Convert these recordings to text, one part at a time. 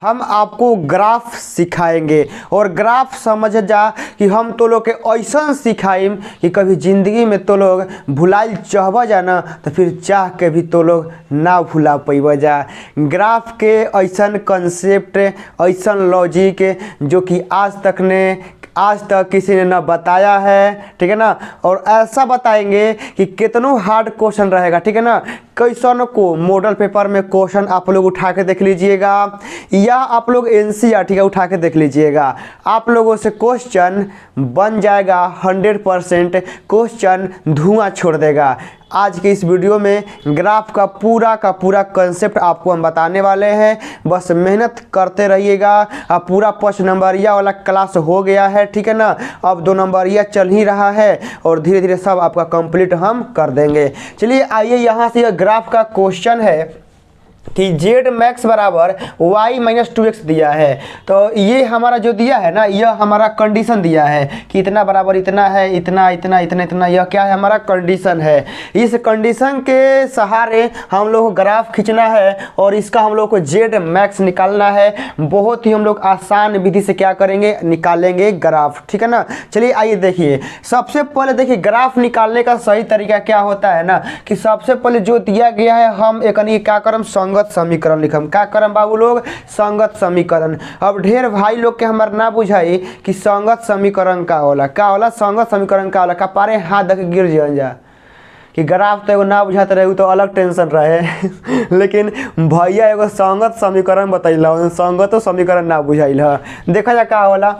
हम आपको ग्राफ सिखाएंगे और ग्राफ समझ जा कि हम तो लोग के ऐसा सिखाइम कि कभी ज़िंदगी में तो लोग भुलाइल चाहब जा ना तो फिर चाह के भी तो लोग ना भुला पैब जा। ग्राफ के ऐसा कंसेप्ट ऐसा लॉजिक जो कि आज तक किसी ने ना बताया है, ठीक है ना। और ऐसा बताएंगे कि कितनों हार्ड क्वेश्चन रहेगा, ठीक है ना। कैसन को मॉडल पेपर में क्वेश्चन आप लोग उठा के देख लीजिएगा या आप लोग एनसीईआरटी का उठा के देख लीजिएगा, आप लोगों से क्वेश्चन बन जाएगा 100%। क्वेश्चन धुआं छोड़ देगा। आज के इस वीडियो में ग्राफ का पूरा कंसेप्ट आपको हम बताने वाले हैं, बस मेहनत करते रहिएगा। अब पूरा 5 नंबरिया वाला क्लास हो गया है, ठीक है ना। अब 2 नंबरिया चल ही रहा है और धीरे धीरे सब आपका कंप्लीट हम कर देंगे। चलिए आइए, यहाँ से ग्राफ का क्वेश्चन है कि z मैक्स बराबर y माइनस 2x दिया है। तो ये हमारा जो दिया है ना, यह हमारा कंडीशन दिया है कि इतना बराबर इतना है, इतना इतना इतना इतना, यह क्या है, हमारा कंडीशन है। इस कंडीशन के सहारे हम लोग को ग्राफ खींचना है और इसका हम लोग को z मैक्स निकालना है। बहुत ही हम लोग आसान विधि से क्या करेंगे, निकालेंगे ग्राफ, ठीक है ना। चलिए आइए देखिए, सबसे पहले देखिए ग्राफ निकालने का सही तरीका क्या होता है ना, कि सबसे पहले जो दिया गया है हम एक क्या करम, संगत समीकरण लिखम। क्या करम बाबू लोग, संगत समीकरण। अब ढेर भाई लोग के हमार ना बुझाई कि संगत समीकरण का होला, संगत समीकरण का होला। का पारे हाथ धके गिर जान जा कि ग्राफ तो एगो ना बुझाते रहे तो अलग टेंशन रहे लेकिन भैया एगो संगत समीकरण बतैला, संगत समीकरण ना बुझाइल है। देखा जा का होला,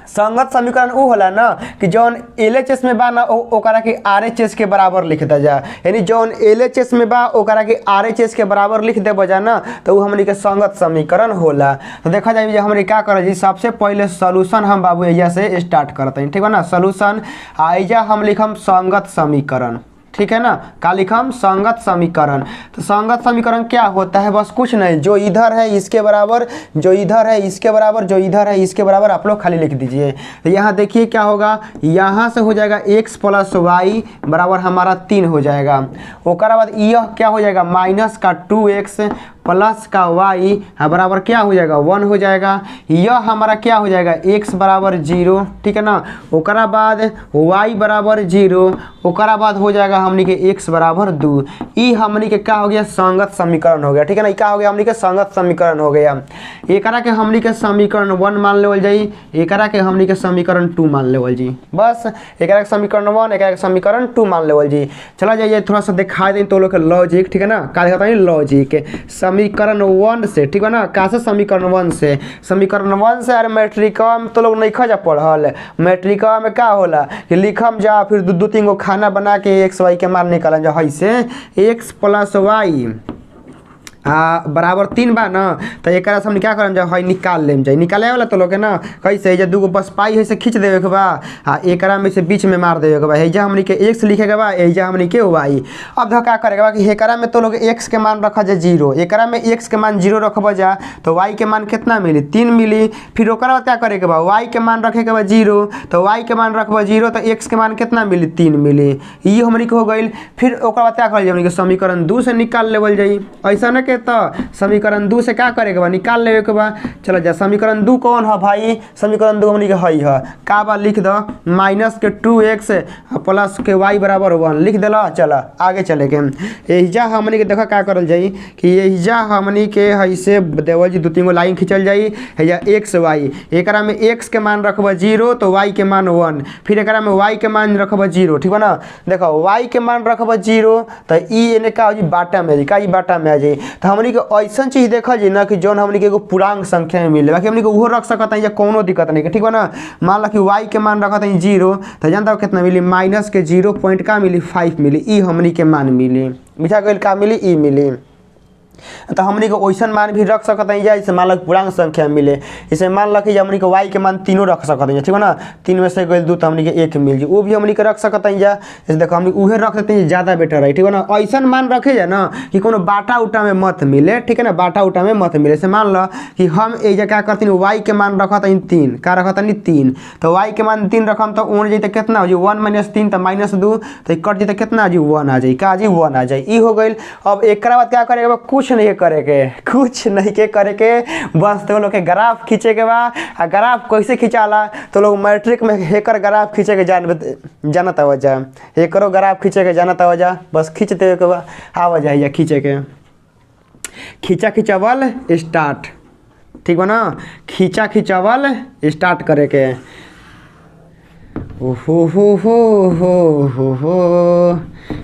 संगत समीकरण वो होला ना कि जौन LHS में बा ना ओकरा के RHS के बराबर लिख दे जा, यानी जौन LHS में बा ओकरा के RHS के बराबर लिख दे बजा ना, तो वो हमनी के संगत समीकरण होला। तो देखा जाए हमनी क्या कर जी, सबसे पहले सोल्यूशन हम बाबू एजा से स्टार्ट करते हैं, ठीक है ना। सोल्यूशन आइजा हम लिखम संगत समीकरण, ठीक है ना। का लिखम, संगत समीकरण। तो संगत समीकरण क्या होता है, बस कुछ नहीं, जो इधर है इसके बराबर, जो इधर है इसके बराबर, जो इधर है इसके बराबर, आप लोग खाली लिख दीजिए। तो यहाँ देखिए क्या होगा, यहाँ से हो जाएगा x + y बराबर हमारा 3 हो जाएगा। ओकरा बाद यह क्या हो जाएगा, माइनस का 2x प्लस का y बराबर क्या हो जाएगा, 1 हो जाएगा। यह हमारा क्या हो जाएगा, x बराबर 0, ठीक है ना। ओकरा बाद y बराबर 0, ओकरा बाद हो जाएगा हमनी के x बराबर 2। ई हमनी के क्या हो गया, संगत समीकरण हो गया, ठीक है ना। क्या हो गया, हमनी के संगत समीकरण हो गया। एकरा के हमनी के समीकरण 1 मान लेवल जाई, एकरा के हमनी के समीकरण 2 मान लेवल जी। बस एकरा के समीकरण 1, एकरा के समीकरण 2 मान लेवल जी। चला जाइए थोड़ा सा दिखा दें तो लोग के लॉजिक, ठीक है ना। का दिखाता है लॉजिक, समीकरण 1 से, ठीक है ना। का से समीकरण 1 से, समीकरण 1 से। अरे मैट्रिका में तो लोग नहीं खा जा पढ़ल, मैट्रिका में क्या होला कि लिखम जा, फिर दो 3 गो खाना बना के x y के मान निकालन जा। है से x + y बराबर 3 बा ना, तो एक से हम क्या करम जा, है निकाल लेम जाए। निकाले वाला तो लोग है ना, कैसे जे 2 गो बस पाई है से खींच देवे के बा, एक में से बीच में मार देवे के बा। एजा हमनी के x लिखे के बा, एजा हमनी के y। अब क्या करेगा बा कि एकरा में तो लोग x के मान रखा जा 0, एकरा में x के मान 0 रखबा जा, तो y के मान कितना मिली, 3 मिली। फिर ओकरा बाद क्या करे के बा, y के मान रखे के बा 0, तो y के मान रखबा 0, तो x के मान कितना मिली, 3 मिली। ई हमनी के हो गइल। फिर ओकरा बाद क्या कर हमनी के समीकरण 2 से निकाल लेवल जाई। ऐसा न के तो समीकरण 2 से क्या करे के बा, निकाल लेवे के बा। चलो जा, समीकरण 2 कौन है भाई, समीकरण 2 हमनी के हई है का बा, लिख दो माइनस के 2x प्लस के y बराबर 1 लिख देला। चला आगे चले के, एहिजा हमनी के देखा क्या करल जाई कि एहिजा हमनी के हई से देवल जी 2-3 गो लाइन खींचल जाई। एहिजा x y, एकरा में x के मान रखबा 0, तो y के मान 1, फिर एकरा में y के मान रखबा 0, ठीक है ना। देखो y के मान रखबा 0, तो ई एने का हो जी बाटा में, का ई बाटा में आ जाई। तो हमनी के ऐसा चीज देखा जी ना कि जौन हमनी के एगो पूर्णांक संख्या में मिले, बाकी हमनी के उहो रख सकत है या कोनो दिक्कत नहीं, ठीक है ना। मान ला कि y के मान रखत है 0, तो जानता हो कितना मिली, माइनस के 0 पॉइंट का मिली 5 मिली। ई हमनी के मान मिली, बुझा गइल का मिली, ई मिली। तो हमनी को वैसन मान भी रख सकते हैं, जैसे मान लो पूर्णांक संख्या मिले। इसे मान लो कि हमनी को y के मान 3 रख सकते हैं, ठीक है ना। 3 में से कोई 2 तो हमनी के 1 मिल जी, वो भी हमनी के रख सकते हैं। जैसे देखो हमनी उहे रख सकते हैं, ज़्यादा बेटर है, ठीक है ना। ऐसा मान रखे जाए ना कि कोनो बाटा उटा में मत मिले, ठीक है ना, बाटा उटा में मत मिले। जैसे मान लो कि हम एजा क्या करते हैं, y के मान रखते हैं 3, क्या रखते हैं 3, तो y के मान 3 रखम तो उड़ जाए कितना हो जी, 1 - 3 तो -2, तो कट जाए कितना जी 1 आ जाए, का जी 1 आ जाए। ई हो गई। अब एक बाद क्या करेगा, कुछ कुछ नहीं करे के, कुछ नहीं के करे के, बस तो लोग के ग्राफ खींचे के बा। आ ग्राफ कैसे खिंचाला तो लोग मैट्रिक में हेकर ग्राफ खींचे के जानता वजह, हेकरो ग्राफ खींचे के जानता वजह, बस खींच देवे के बा। आवा जाए या खींचे के, खींचा खिंचावल स्टार्ट, ठीक बा ना, खींचा खिंचावल स्टार्ट करे के। हो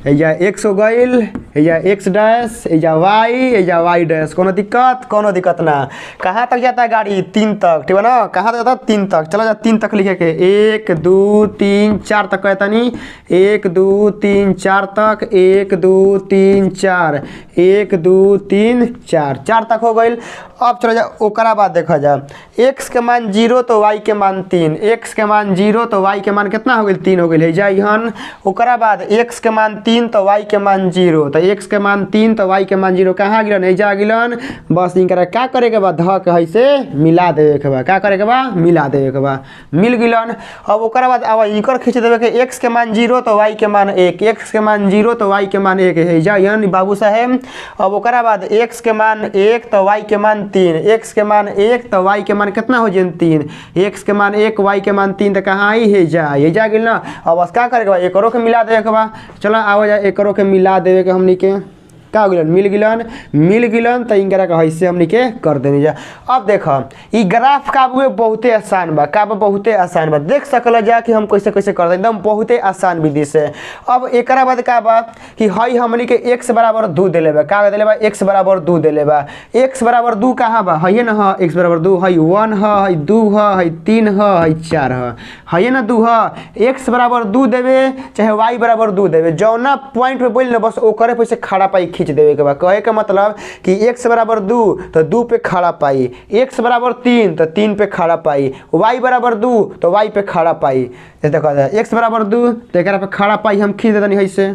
एजा एक्स हो गईल, एजा एक्स डैश, एजा वाई डैश, कोनो दिक्कत ना। कहाँ तक जाता है गाड़ी? 3 तक, ठीक है ना, कहाँ तक जाता है? 3 तक। चलो जा 3 तक लिखे के, 1 2 3 4 तक कहता नहीं, 1 2 3 4 तक, 1 2 3 4, 1 2 3 4, 4 तक हो गईल। अब चलो जा ओकरा बाद देखा जा, x के मान 0 तो y के मान 3, x के मान 0 तो y के मान कितना हो गई? 3 हो गई है जाइहन। ओकरा बाद x के मान 3 तो y के मान 0, तो x के मान 3 तो y के मान 0 कहाँ गिलन? एजा गिलन। बस इनकरा क्या करे के बाद ध के से मिला देवे के बा, क्या करे के बा? मिला देवे के बा, मिल गिलन। अब ओकरा बाद अब इनकर खींच देवे के, x के मान 0 तो y के मान 1, x के मान 0 तो y के मान 1 है जाइहन बाबू साहेब। अब ओकरा बाद x के मान 1 तो y के मान 3, x के मान 1 तो y के मान कितना हो जाए? 3, x के मान 1 y के मान 3 तो कहाँ आई है? जा गिल ना। अब बस क्या करे के बा? एकरो के मिला देवे के बा। चलो आवा जा एकरो के मिला देवे के हमनी के का हो गिलन? मिल गिलन तो इनकरा का हिस्से हमनी के कर देनी जा। अब देखो ई ग्राफ का बहुते आसान बा, का बहुते आसान बा, देख सकल जा कि हम कैसे कैसे कर दे, एकदम बहुते आसान विधि से। अब एकरा बाद का बा कि हई हमनी के x बराबर 2 देले बा, का देले बा? x बराबर 2 देले बा। x बराबर 2 कहाँ बा? हई ना, ह x बराबर 2, हई 1 ह, हई 2 ह, हई 3 ह, हई 4 ह, हई ना 2 ह। x बराबर 2 देवे चाहे y बराबर 2 देवे, जौना पॉइंट पे बोल बस ओकरे पे से खड़ा पाई खींच देवे के बा। कहे का मतलब कि x बराबर 2 तो 2 पे खड़ा पाई, x बराबर 3 तो 3 पे खड़ा पाई, y बराबर 2 तो y पे खड़ा पाई। देखो x बराबर 2 तो एकरा पे खड़ा पाई हम खींच देतनी है से,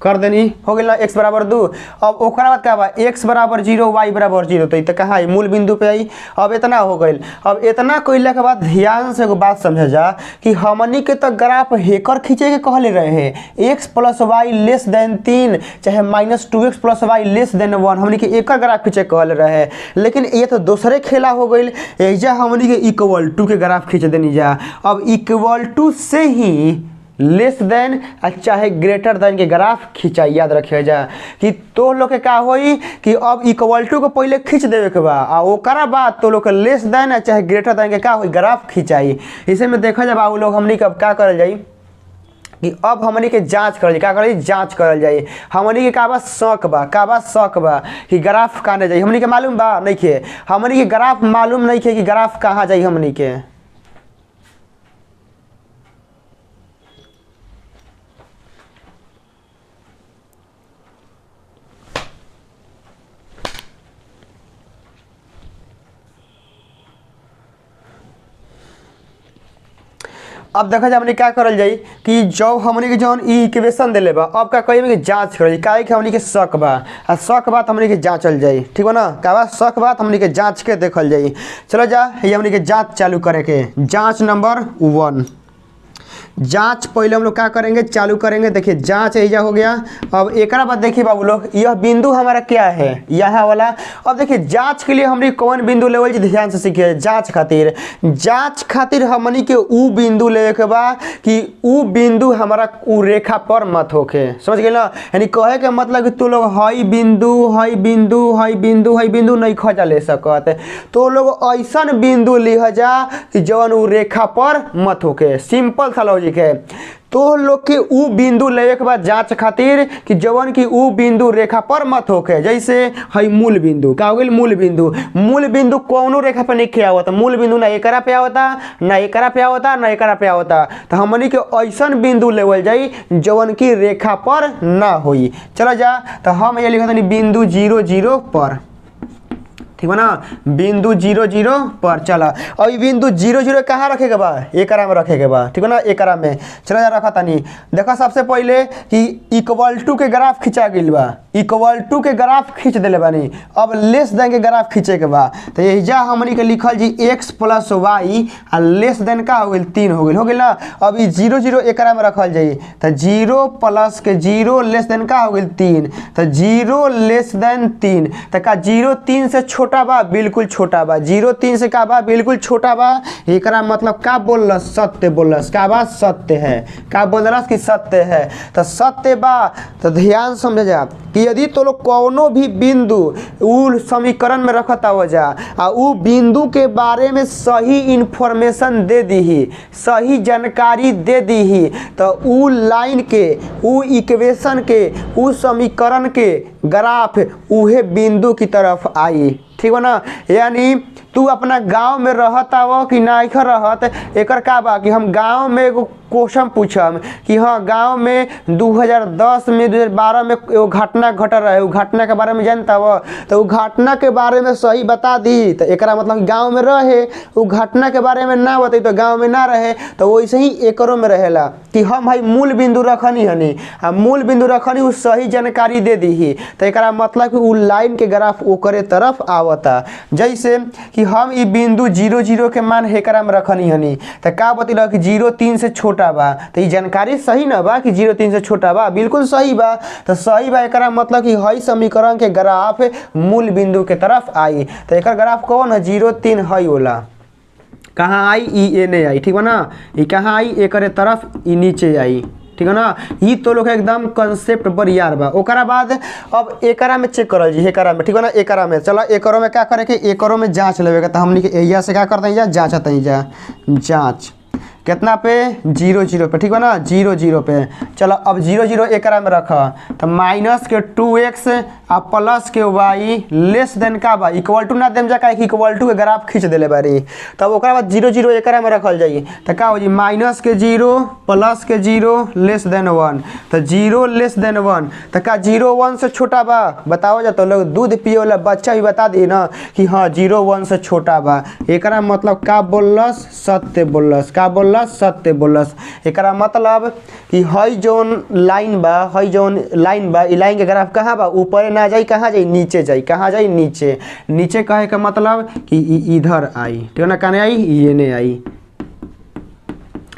कर देनी हो गई ना x बराबर 2। अब ओकरा बाद क्या बा? x बराबर 0 y बराबर 0, तो ये कहाँ आई? मूल बिंदु पे आई। अब इतना हो गई। अब इतना कइला के बाद ध्यान से एगो बात समझ जा कि हमनी के तो ग्राफ हेकर खींचे के कहले रहे हैं, x plus Y less than 3 चाहे -2x plus Y less then 1, हमनी के एकर ग्राफ खींचे कहले रहे। लेकिन ये तो दूसरे खेला हो गई, एजा हमनी के इक्वल टू के ग्राफ खींच देनी जा। अब इक्वल टू से ही लेस देन चाहे ग्रेटर देन के ग्राफ खिंचाई, याद रखिए जा कि तो लोग के का होई कि अब इक्वल टू को पहले खींच देवे के बा, आ ओकरा बाद तो लोग के लेस देन चाहे ग्रेटर देन के का होई? ग्राफ खिंचाई। इसे में देखा जा बाबू लोग हमनी के अब क्या करल जाई कि अब हमनी के जांच करल जाई, क्या करल जाई? जांच करल जाई। हमनी के का बा? शक बा कि ग्राफ कहाँ जाई। हमनी के मालूम बा नहीं खे, हमनी के ग्राफ मालूम नहीं खे कि ग्राफ कहाँ जाई हमनी के। अब देखा जाए हमने क्या करल जाई कि जब हमने के जौन ई इक्वेशन देले बा, अब का कही कि जांच करल जाई, काहे कि हमने के शक बा, आ शक बात हमने के जांचल जाई, ठीक बा ना। का बा? शक बात हमने के जांच के देखल जाई। चलो जा ये हमने के जांच चालू करे के, जांच नंबर 1। जांच पहले हम लोग क्या करेंगे? चालू करेंगे। देखिए जांच एजा हो गया। अब एक बाद देखिए बाबू लोग, यह बिंदु हमारा क्या है? यह वाला। अब देखिए जांच के लिए हमने कौन बिंदु लेवल ध्यान से सीखिए। जांच खातिर हमनी के ऊ बिंदु लेवे के बा कि ऊ बिंदु हमारा ऊ रेखा पर मत होके, समझ गए ना। यानी कहे के मतलब कि तू लोग हई बिंदु नहीं खोजा ले सकत, तो लोग ऐसा बिंदु लिह जा कि जवन ऊ रेखा पर मत होके। सिंपल सा लॉजिक है। तो लोग के ऊ बिंदु लेवे के बाद जांच खातिर कि जवन की ऊ बिंदु रेखा पर मत होके। जैसे हई मूल बिंदु का हो गई? मूल बिंदु कौनो रेखा पे नहीं आवता। मूल बिंदु ना एकरा पे आवता, ना एकरा पे आवता, ना एकरा पे आवता। तो हमनी के ऐसन बिंदु लेवल जाई जवन की रेखा पर ना होई। चलो जा, तो हम ये लिखा था बिंदु 0 0 पर, ठीक है ना, बिंदु 0 0 पर। चला अब बिंदु 0 0 कहाँ रखे के बा, एकरा में रखे के बा, ठीक है ना, एकरा में। चलो यार रखा तनी, देखा सबसे पहले कि इक्वल टू के ग्राफ खिंचा गइल बा, इक्वल टू के ग्राफ खींच दिले बानी। अब लेस देन के ग्राफ खींचे के बा, तो यही हमनी के लिखल जी x + y आ लेस देन का हो गइल 3 हो गइल ना। अब ई 0 0 एकरा में रखल जाई, तो 0 + के 0 लेस देन का हो गइल 3, तो 0 लेस देन 3, तो का 0 3 से छोटा बा, बिल्कुल छोटा बा। 0 3 से का बा, बिल्कुल छोटा बा। एकरा मतलब का बोलस, सत्य बोलस, का बा सत्य है, का बोलस कि सत्य है, तो सत्य बा। तो ध्यान समझ जा कि यदि तो लोग कोनो भी बिंदु उ समीकरण में रखता हो जा आ उ बिंदु के बारे में सही इंफॉर्मेशन दे दी, सही जानकारी दे दी, तो उ लाइन के, उ इक्वेशन के, उ समीकरण के ग्राफ उहे बिंदु की तरफ आई, ठीक है ना। यानी तू अपना गांव में रहता हो कि ना रहत, एकर का बा कि हम गांव में एगो क्वेश्चन पूछम कि हाँ गांव में 2010 में 2012 में एगो घटना घट रहे, उस घटना के बारे में जानता हो, तो उस घटना के बारे में सही बता दी, तो एकरा मतलब गांव में रहे, उस घटना के बारे में ना बताई तो गांव में ना रहे, तो वैसे ही एकरों में रहेला कि हम भाई मूल बिंदु रखनी हनी, आ मूल बिंदु रखनी उ सही जानकारी दे दी, तो एकरा मतलब कि उ लाइन के ग्राफ ओकरे तरफ आवता। जैसे कि हम ई बिंदु 0 0 के मान एकरा में रखनी हनी, तो का बतैला कि 0 3 से छोटा बा, तो ये जानकारी सही ना बा कि 0 3 से छोटा बा, बिल्कुल सही बा। तो सही बा, एकरा मतलब कि हई समीकरण के ग्राफ मूल बिंदु के तरफ आई, तो एकर ग्राफ कौन है, 0 3 हई होला, कहाँ आई, ई एने आई, ठीक है ना, ये कहाँ आई, एकरे तरफ ई नीचे आई, ठीक है ना। ये तो लोग एकदम कंसेप्ट बरियार बा। ओकरा बाद अब एकरा में चेक करल जी, एकरा में, ठीक है ना, एकरा में चलो एकरो में क्या करे कि एकरो में जांच लेवे के, तो हमनी के एरिया से क्या करते हैं, जांचते हैं, जांच कितना पे, 0 0 पे, ठीक है ना, 0 0 पे। चलो अब 0 0 एकरा में रखा, तो माइनस के 2x आ प्लस के y लेस देन का बा, इक्वल टू ना देम जा, का इक्वल टू के ग्राफ खींच देले बारी। तब ओकरा बाद 0 0 एकरा में रखल जाई, तो का हो जी, माइनस के 0 प्लस के 0 लेस देन 1, तो 0 लेस देन 1, तो का 0 1 से छोटा बा, बताओ जा। तो लोग दूध पिए वाला बच्चा भी बता दी ना कि हाँ 0 1 से छोटा बा, एकरा मतलब का बोलस, सत्य बोलस, का बोलस, सत्य बोलस। एकरा मतलब कि हई जोन लाइन बा, हई जोन लाइन बा, ई लाइन के ग्राफ कहाँ बा, ऊपर ना जाई, कहाँ जाई, नीचे जाई, कहाँ जाई, नीचे। नीचे कहे का मतलब कि इधर आई, ठीक है ना, कहाँ आई, ये ने आई,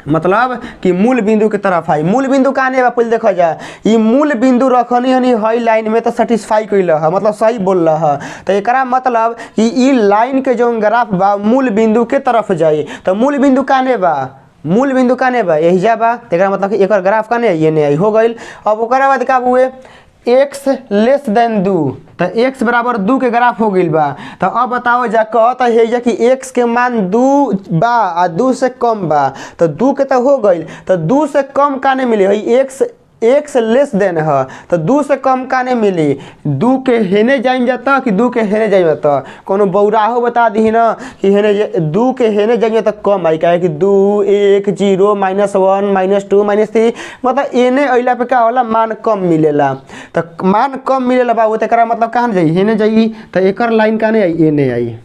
मतलब कि मूल बिंदु के तरफ आई। मूल बिंदु कहाँ बा, पहले देखा जा, ये मूल बिंदु रखनी हनी हई लाइन में, तो सेटिस्फाई कइल है, मतलब सही बोल रहा है। तो एकरा मतलब कि ई लाइन के जो ग्राफ बा मूल बिंदु के तरफ जाई, तो मूल बिंदु कहाँ बा, मूल बिंदु कहाँ बा, यही जा बा, तेरा मतलब कि एकर ग्राफ कहाँ ये नहीं आई, हो गई। अब ओकरा बाद का हुए, x लेस देन 2, तो x बराबर 2 के ग्राफ हो गई बा। तो अब बताओ जा, कहता है जा कि x के मान 2 बा आ 2 से कम बा, तो 2 के तो हो गई, तो 2 से कम काने मिली है, x लेस देन है, तो 2 से कम काने मिली, 2 के हेने जाइन जाता कि 2 के हेने जाइन जाता, कोनो बौराहो बता दी ना कि हेने 2 के हेने जाइन जाता कम आई, कहे कि 2 1 0 -1 -2 -3, मतलब एने अइला पे का होला, मान कम मिलेला। तो मान कम मिलेला बाबू, तो एकरा मतलब कहाँ जाई, हेने जाई, तो एकर लाइन कहाँ आई, एने आई।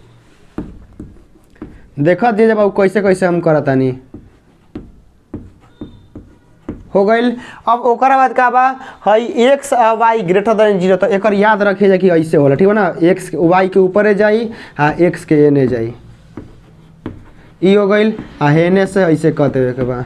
देखा दीजिए बाबू कैसे कैसे हम करतानी, हो गई। अब ओकरा बाद का बा, हई x आ y ग्रेटर देन 0, तो एकर याद रखे जा कि ऐसे होला, ठीक है ना, x y के ऊपर जाई आ x के एने जाई, ई हो गई। आ एने से ऐसे कहते के बा।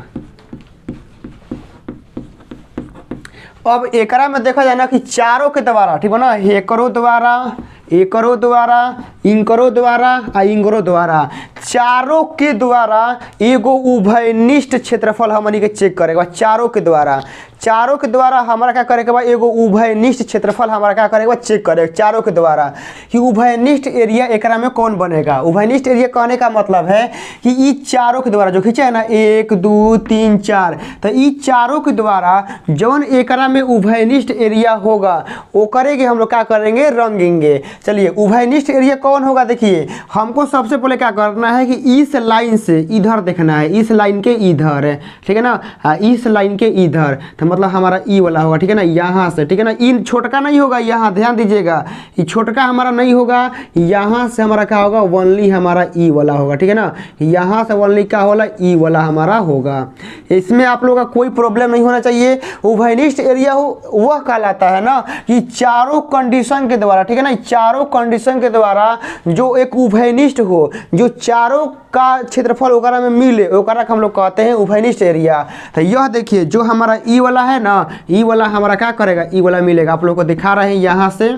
अब एकरा में देखा जाए ना कि चारों के द्वारा, ठीक है ना, एकरो द्वारा, एकरो द्वारा, इनकरो द्वारा आ इंगरो द्वारा, चारों के द्वारा एगो उभयनिष्ठ क्षेत्रफल हमनी के चेक करेगा। चारों के द्वारा, चारों के द्वारा हमारा क्या करेगा, एगो उभयनिष्ठ क्षेत्रफल हमारा क्या करेगा, चेक करेगा चारों के द्वारा कि उभयनिष्ठ एरिया एकरा में कौन बनेगा। उभयनिष्ठ एरिया कहने का मतलब है कि ई चारों के द्वारा जो खींचा है ना, 1 2 3 4, तो ई चारों के द्वारा जौन एकरा में उभयनिष्ठ एरिया होगा वो करेंगे, हम लोग क्या करेंगे, रंगेंगे। चलिए उभयनिष्ठ एरिया कौन होगा, देखिए हमको सबसे पहले क्या करना है कि इस लाइन से इधर देखना है, इस लाइन के इधर है, ठीक है ना, इस लाइन के इधर, तो मतलब हमारा ई वाला होगा, ठीक है ना, यहाँ से, ठीक है ना, इन छोटका नहीं होगा, यहाँ ध्यान दीजिएगा, ये छोटका हमारा नहीं होगा, यहाँ से हमारा क्या होगा, ओनली हमारा ई वाला होगा, ठीक है ना, यहाँ से ओनली क्या होगा, ई वाला हमारा होगा। इसमें आप लोगों का कोई प्रॉब्लम नहीं होना चाहिए। उभयनिष्ठ एरिया हो वह कहलाता है ना कि चारों कंडीशन के द्वारा, ठीक है ना, चारों कंडीशन के द्वारा जो एक उभयनिष्ठ हो, जो चारों का क्षेत्रफल ओकरा में मिले, ओकरा हम लोग कहते हैं उभयनिष्ठ एरिया। तो यह देखिए जो हमारा ई वाला है ना, ई वाला हमारा क्या करेगा, ई वाला मिलेगा, आप लोग को दिखा रहे हैं यहाँ से,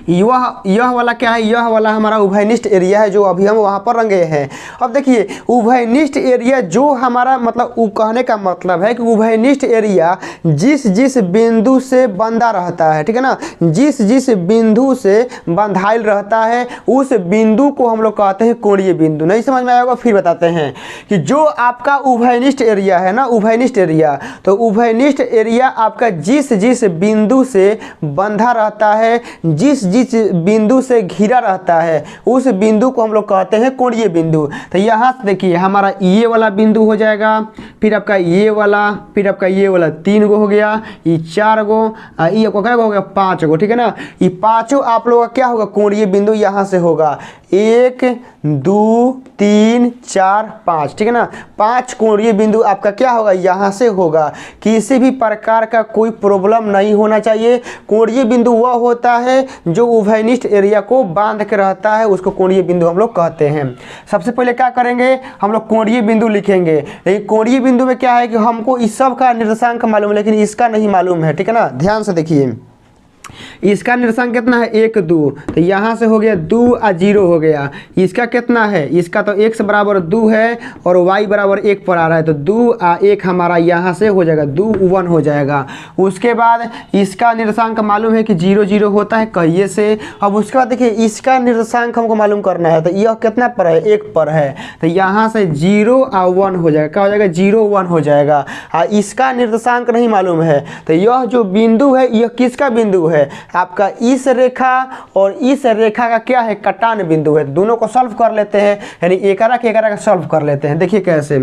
यह वाला क्या है, यह वाला हमारा उभयनिष्ठ एरिया है जो अभी हम वहाँ पर रंगे हैं। अब देखिए उभयनिष्ठ एरिया जो हमारा मतलब कहने का मतलब है कि उभयनिष्ठ एरिया जिस जिस बिंदु से बंधा रहता है, ठीक है ना, जिस जिस बिंदु से बंधाइल रहता है उस बिंदु को हम लोग कहते हैं कोणीय बिंदु। नहीं समझ में आएगा फिर बताते हैं कि जो आपका उभयनिष्ठ एरिया है ना, उभयनिष्ठ एरिया, तो उभयनिष्ठ एरिया आपका जिस जिस बिंदु से बंधा रहता है, जिस जिस बिंदु से घिरा रहता है उस बिंदु को हम लोग कहते हैं कोणीय बिंदु। तो यहाँ से देखिए हमारा ये वाला बिंदु हो जाएगा, फिर आपका ये वाला, फिर आपका ये वाला 3 गो हो गया, ये 4 गो, ये आपका क्या हो गया 5 गो, ठीक है ना, ये पाँचों आप लोगों का क्या होगा, कोणीय बिंदु यहाँ से होगा 1 2 3 4 5, ठीक है ना, 5 कोणीय बिंदु आपका क्या होगा, यहाँ से होगा। किसी भी प्रकार का कोई प्रॉब्लम नहीं होना चाहिए। कोणीय बिंदु वह होता है जो उभयनिष्ठ एरिया को बांध के रहता है, उसको कोणीय बिंदु हम लोग कहते हैं। सबसे पहले क्या करेंगे, हम लोग कोणीय बिंदु लिखेंगे। लेकिन कोणीय बिंदु में क्या है कि हमको इस सब का निर्देशांक मालूम है लेकिन इसका नहीं मालूम है, ठीक है ना, ध्यान से देखिए इसका निर्देशांक कितना है 1 2, तो यहाँ से हो गया 2 और 0 हो गया। इसका कितना है, इसका तो x बराबर 2 है और y बराबर 1 पर आ रहा है, तो 2 और 1 हमारा यहाँ से हो जाएगा 2 1 हो जाएगा। उसके बाद इसका निर्देशांक मालूम है कि 0 0 होता है कहिए से। अब उसके बाद देखिए इसका निर्देशांक हमको मालूम करना है, तो यह कितना पर है, 1 पर है, तो यहाँ से 0 और 1 हो जाएगा, क्या हो जाएगा 0 1 हो जाएगा। और इसका निर्देशांक नहीं मालूम है, तो यह जो बिंदु है यह किसका बिंदु है, आपका इस रेखा और इस रेखा का क्या है, कटान बिंदु है। दोनों को सॉल्व कर लेते हैं, यानी एकरा के एकरा का सॉल्व कर लेते हैं। देखिए कैसे,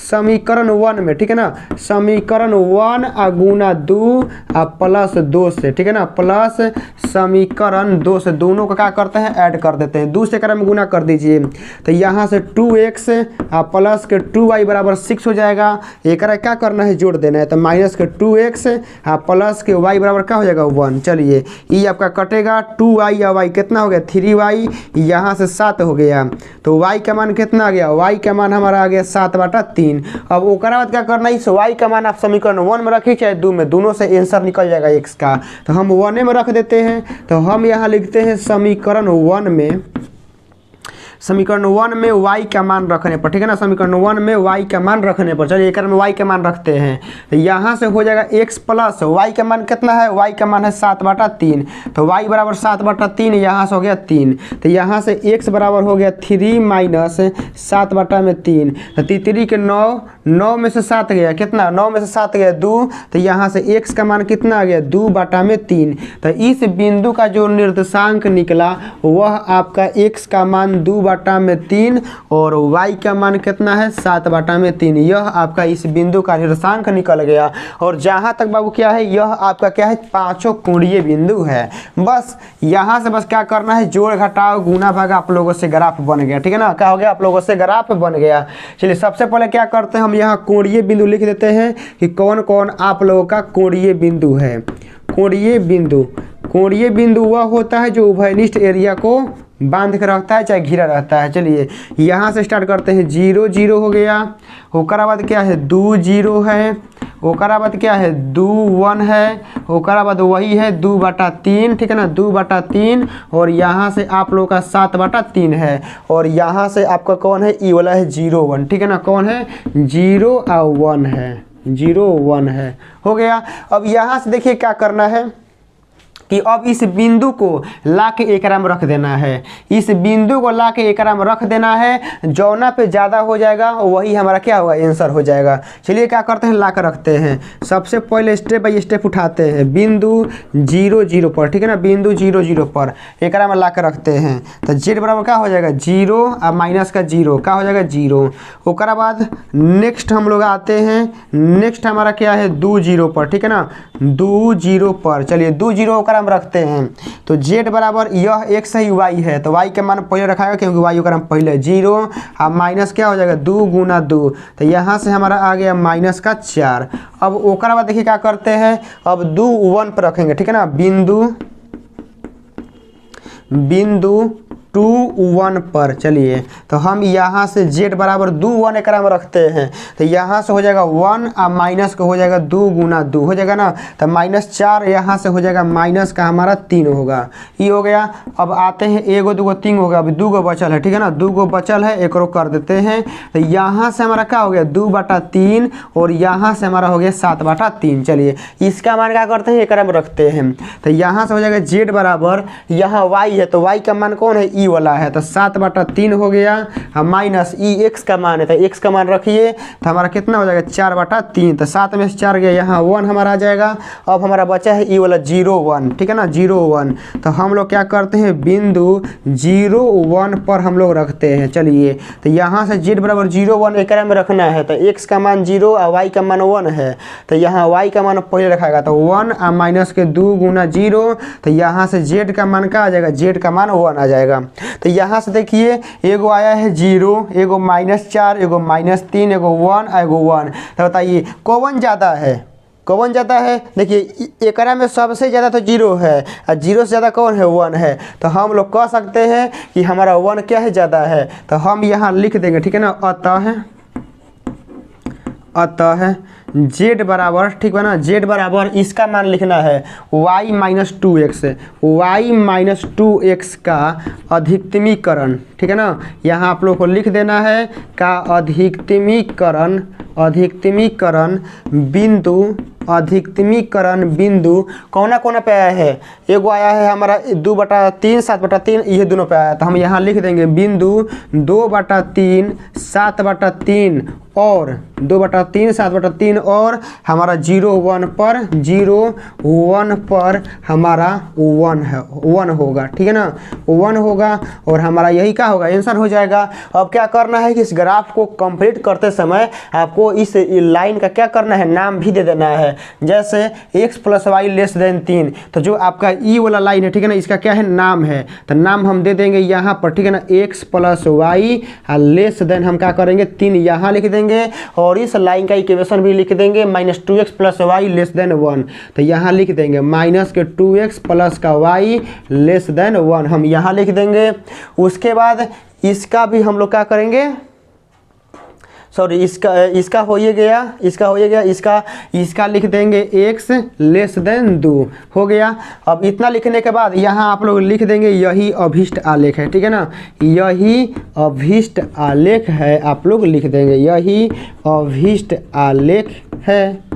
समीकरण 1 में, ठीक है ना, समीकरण 1 गुना 2 प्लस 2 से, ठीक है ना, प्लस समीकरण 2 से दोनों को क्या करते हैं, ऐड कर देते हैं। 2 से एकरा में गुना कर दीजिए, तो यहाँ से 2x प्लस के 2y बराबर 6 हो जाएगा। एकरा क्या करना है, जोड़ देना है, तो माइनस के 2x प्लस के y बराबर क्या हो जाएगा 1। चलिए ये आपका कटेगा, 2y या y कितना हो गया 3y, यहाँ से 7 हो गया, तो y का मान कितना आ गया, y का मान हमारा आ गया 7/3। अब ओकरा बाद क्या करना है, इस y का मान आप समीकरण 1 में रखिए चाहे 2 में, दोनों से आंसर निकल जाएगा x का, तो हम 1 में रख देते हैं। तो हम यहाँ लिखते हैं समीकरण 1 में, समीकरण 1 में y का मान रखने पर, ठीक है ना, समीकरण 1 में y का मान रखने पर, चलिए एक में y का मान रखते हैं, तो यहाँ से हो जाएगा x प्लस y का मान कितना है, y का मान है 7/3, तो y बराबर 7/3, यहाँ से हो गया 3, तो यहाँ से x बराबर हो गया 3 माइनस 7/3, तो 3 के 9, 9 में से 7 गया कितना, 9 में से 7 गया 2, तो यहाँ से x का मान कितना आ गया 2/3। तो इस बिंदु का जो निर्देशांक निकला वह आपका x का मान 2/3 और y का मान कितना है 7/3। यह आपका इस बिंदु का निर्देशांक निकल गया। और जहाँ तक बाबू क्या है, यह आपका क्या है, पांचों कोणीय बिंदु है। बस यहाँ से बस क्या करना है, जोड़ घटाव गुना भाग, आप लोगों से ग्राफ बन गया, ठीक है ना, क्या हो गया, आप लोगों से ग्राफ बन गया। चलिए सबसे पहले क्या करते हैं, हम यहाँ कोणीय बिंदु लिख देते हैं कि कौन कौन आप लोगों का कोणीय बिंदु है। कोणीय बिंदु, कोणीय बिंदु वह होता है जो उभयनिष्ठ एरिया को बांध के रखता है चाहे घिरा रहता है। चलिए यहाँ से स्टार्ट करते हैं, 0 0 हो गया, ओकरा बाद क्या है 2 0 है, ओकरा बाद क्या है 2 1 है, ओकरा बाद वही है 2/3, ठीक है ना, 2/3, और यहाँ से आप लोग का 7/3 है, और यहाँ से आपका कौन है, ई वाला है 0 1, ठीक है ना, कौन है 0 और 1 है, 0 1 है, हो गया। अब यहाँ से देखिए क्या करना है, कि अब इस बिंदु को ला के एकरा में रख देना है, इस बिंदु को ला के एकरा में रख देना है, जौना पे ज़्यादा हो जाएगा वही हमारा क्या होगा, आंसर हो जाएगा। चलिए क्या करते हैं, ला कर रखते हैं। सबसे पहले स्टेप बाई स्टेप उठाते हैं, बिंदु 0 0 पर, ठीक है ना, बिंदु 0 0 पर एकरा में ला कर रखते हैं। तो जेड बराबर क्या हो जाएगा 0 और माइनस का 0 क्या हो जाएगा 0। ओकरा बाद नेक्स्ट हम लोग आते हैं, नेक्स्ट हमारा क्या है 2 0 पर, ठीक है ना, 2 0 पर। चलिए 2 0 ओकरा में रखते हैं। तो जेड बराबर यह x है y है, तो y के मान पहले रखाएगा क्योंकि y ओकरा में पहले 0 और माइनस क्या हो जाएगा 2 गुना 2, तो यहाँ से हमारा आ गया माइनस का 4। अब ओकरा बाद देखिए क्या करते हैं, अब 2 1 पर रखेंगे, ठीक है ना, बिंदु 2 1 पर। चलिए तो हम यहाँ से z बराबर 2 1 एकरा में रखते हैं, तो यहाँ से हो जाएगा 1 और माइनस का हो जाएगा 2 गुना 2 हो जाएगा ना, तो -4 यहाँ से हो जाएगा माइनस का हमारा 3 होगा, ये हो गया। अब आते हैं 1 2 3 हो गया, अभी 2 गो बचल है, ठीक है ना, 2 गो बचल है, एक कर देते हैं। तो यहाँ से हमारा क्या हो गया 2/3 और यहाँ से हमारा हो गया 7/3। चलिए इसका मान क्या करते हैं, एकरा में रखते हैं। तो यहाँ से हो जाएगा z बराबर, यहाँ y है तो y का मान कौन है, ई वाला है, तो 7/3 हो गया, माइनस ई x का मान है, तो x का मान रखिए, तो हमारा कितना हो जाएगा 4/3। तो 7 में से 4 गया, यहाँ 1 हमारा आ जाएगा। अब हमारा बचा है ई वाला 0 1, ठीक है ना, 0 1। तो हम लोग क्या करते हैं, बिंदु 0 1 पर हम लोग रखते हैं। चलिए तो यहाँ से z बराबर 0 1 एकरा में रखना है, तो x का मान 0 और y का मान 1 है, तो यहाँ y का मान पहले रखाएगा, तो 1 और माइनस के 2 गुना 0, तो यहाँ से z का मान क्या आ जाएगा, z का मान 1 आ जाएगा। तो यहाँ से देखिए एगो आया है 0, एगो -4, एगो -3, एगो 1, एगो 1। तो बताइए कौन ज़्यादा है, कौन ज़्यादा है। देखिए एकरा में सबसे ज़्यादा तो 0 है और 0 से ज़्यादा कौन है 1 है, तो हम लोग कह सकते हैं कि हमारा 1 क्या है ज़्यादा है। तो हम यहाँ लिख देंगे, ठीक है ना, अतः z बराबर, ठीक है ना, z बराबर इसका मान लिखना है y - 2x, y - 2x का अधिकतमीकरण, ठीक है ना, यहाँ आप लोग को लिख देना है का अधिकतमीकरण बिंदु कौना पे आया है, एगो आया है हमारा 2/3 7/3, ये दोनों पे आया, तो हम यहाँ लिख देंगे बिंदु 2/3 7/3 और 2/3 7/3 और हमारा 0 1 पर हमारा 1 होगा, ठीक है ना, 1 होगा और हमारा यही क्या होगा, आंसर हो जाएगा। अब क्या करना है कि इस ग्राफ को कंप्लीट करते समय आपको इस लाइन का क्या करना है, नाम भी दे देना है। जैसे x + y < 3, तो जो आपका ई वाला लाइन है, ठीक है ना, इसका क्या है, नाम है, तो नाम हम दे देंगे यहाँ पर, ठीक है ना, x + y <, हम क्या करेंगे 3 यहाँ लिख देंगे और इस लाइन का इक्वेशन भी लिख देंगे -2x + y < 1, तो यहाँ लिख देंगे -2x + y < 1 हम यहाँ लिख देंगे। उसके बाद इसका भी हम लोग क्या करेंगे, सॉरी इसका हो ही गया, इसका लिख देंगे x < 2 हो गया। अब इतना लिखने के बाद यहाँ आप लोग लिख देंगे यही अभिष्ट आलेख है, ठीक है ना, यही अभिष्ट आलेख है, आप लोग लिख देंगे यही अभिष्ट आलेख है,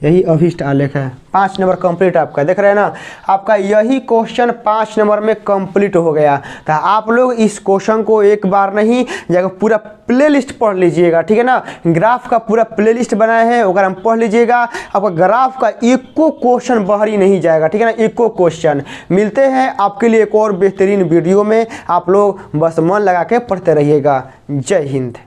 यही अभिष्ट आलेख है। 5 नंबर कंप्लीट आपका, देख रहे हैं ना, आपका यही क्वेश्चन 5 नंबर में कंप्लीट हो गया। तो आप लोग इस क्वेश्चन को एक बार नहीं जगह पूरा प्लेलिस्ट पढ़ लीजिएगा, ठीक है ना, ग्राफ का पूरा प्लेलिस्ट बनाए हैं, अगर हम पढ़ लीजिएगा आपका ग्राफ का एको क्वेश्चन बाहर ही नहीं जाएगा, ठीक है ना, एको क्वेश्चन। मिलते हैं आपके लिए एक और बेहतरीन वीडियो में, आप लोग बस मन लगा के पढ़ते रहिएगा। जय हिंद।